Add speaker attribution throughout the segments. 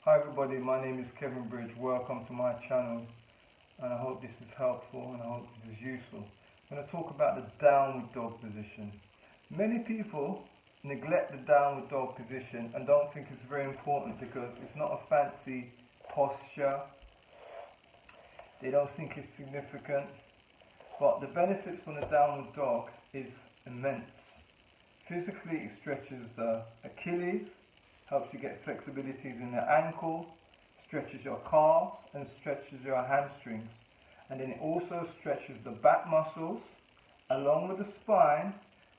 Speaker 1: Hi everybody, my name is Kevin Bridge. Welcome to my channel, and I hope this is helpful and I hope this is useful. I'm going to talk about the downward dog position. Many people neglect the downward dog position and don't think it's very important because it's not a fancy posture. They don't think it's significant, but the benefits from the downward dog is immense. Physically, it stretches the Achilles, helps you get flexibilities in the ankle, stretches your calves and stretches your hamstrings, and then it also stretches the back muscles along with the spine,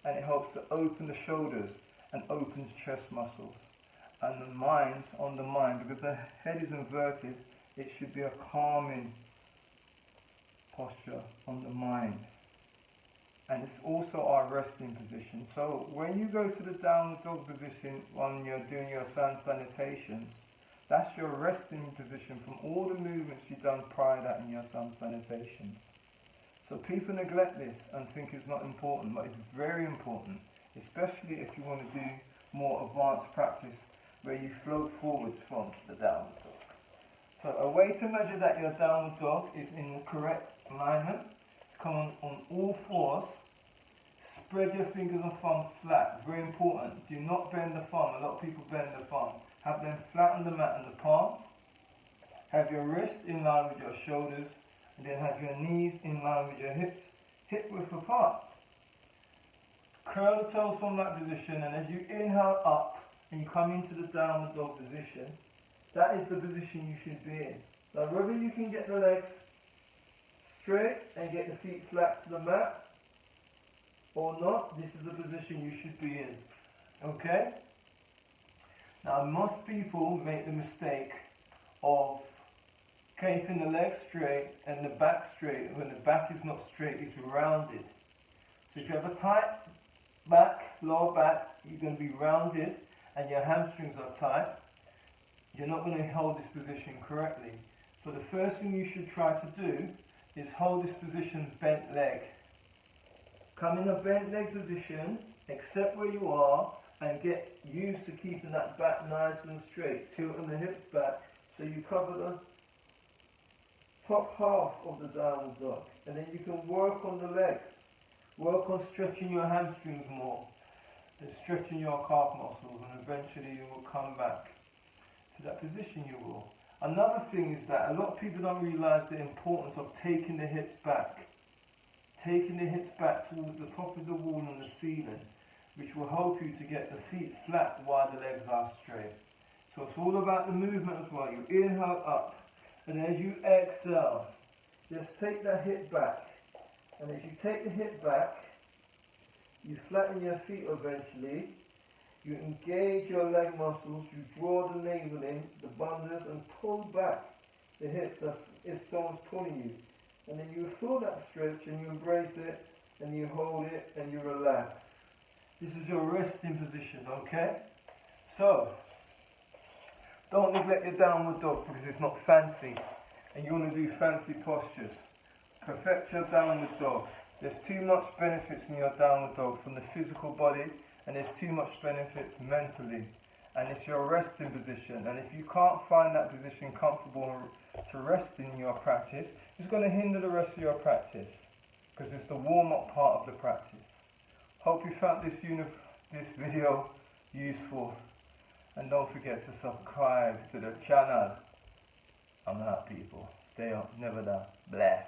Speaker 1: and it helps to open the shoulders and opens chest muscles. And the mind, because the head is inverted, it should be a calming posture on the mind. And it's also our resting position. So when you go to the downward dog position when you're doing your sun salutations, that's your resting position from all the movements you've done prior to that in your sun salutations. So people neglect this and think it's not important, but it's very important, especially if you want to do more advanced practice where you float forwards from the downward dog. So a way to measure that your downward dog is in the correct alignment. Come on all fours, spread your fingers and thumbs flat, very important. Do not bend the thumb. A lot of people bend the thumb. Have them flat on the mat and the palms. Have your wrists in line with your shoulders, and then have your knees in line with your hips, hip width apart. Curl the toes from that position, and as you inhale up and you come into the downward dog position, that is the position you should be in. Now whether you can get the legs straight and get the feet flat to the mat or not, this is the position you should be in. Okay? Now most people make the mistake of keeping the legs straight and the back straight. When the back is not straight, it's rounded. So if you have a tight back, lower back, you're going to be rounded and your hamstrings are tight. You're not going to hold this position correctly. So the first thing you should try to do is hold this position bent leg. Come in a bent leg position, accept where you are, and get used to keeping that back nice and straight. Tilting the hips back so you cover the top half of the downward dog. And then you can work on the legs. Work on stretching your hamstrings more and stretching your calf muscles, and eventually you will come back to that position you will. Another thing is that a lot of people don't realize the importance of taking the hips back. Taking the hips back towards the top of the wall and the ceiling, which will help you to get the feet flat while the legs are straight. So it's all about the movement as well. You inhale up, and as you exhale, just take that hip back. And as you take the hip back, you flatten your feet eventually. You engage your leg muscles, you draw the navel in, the bundles, and pull back the hips as if someone's pulling you. And then you feel that stretch and you embrace it, and you hold it, and you relax. This is your resting position, okay? So, don't neglect your downward dog because it's not fancy, and you want to do fancy postures. Perfect your downward dog. There's too much benefits in your downward dog from the physical body, and there's too much benefits mentally, and it's your resting position. And if you can't find that position comfortable to rest in your practice, it's going to hinder the rest of your practice because it's the warm-up part of the practice. Hope you found this video useful, and don't forget to subscribe to the channel. I'm out, people. Stay up, never down. Bless.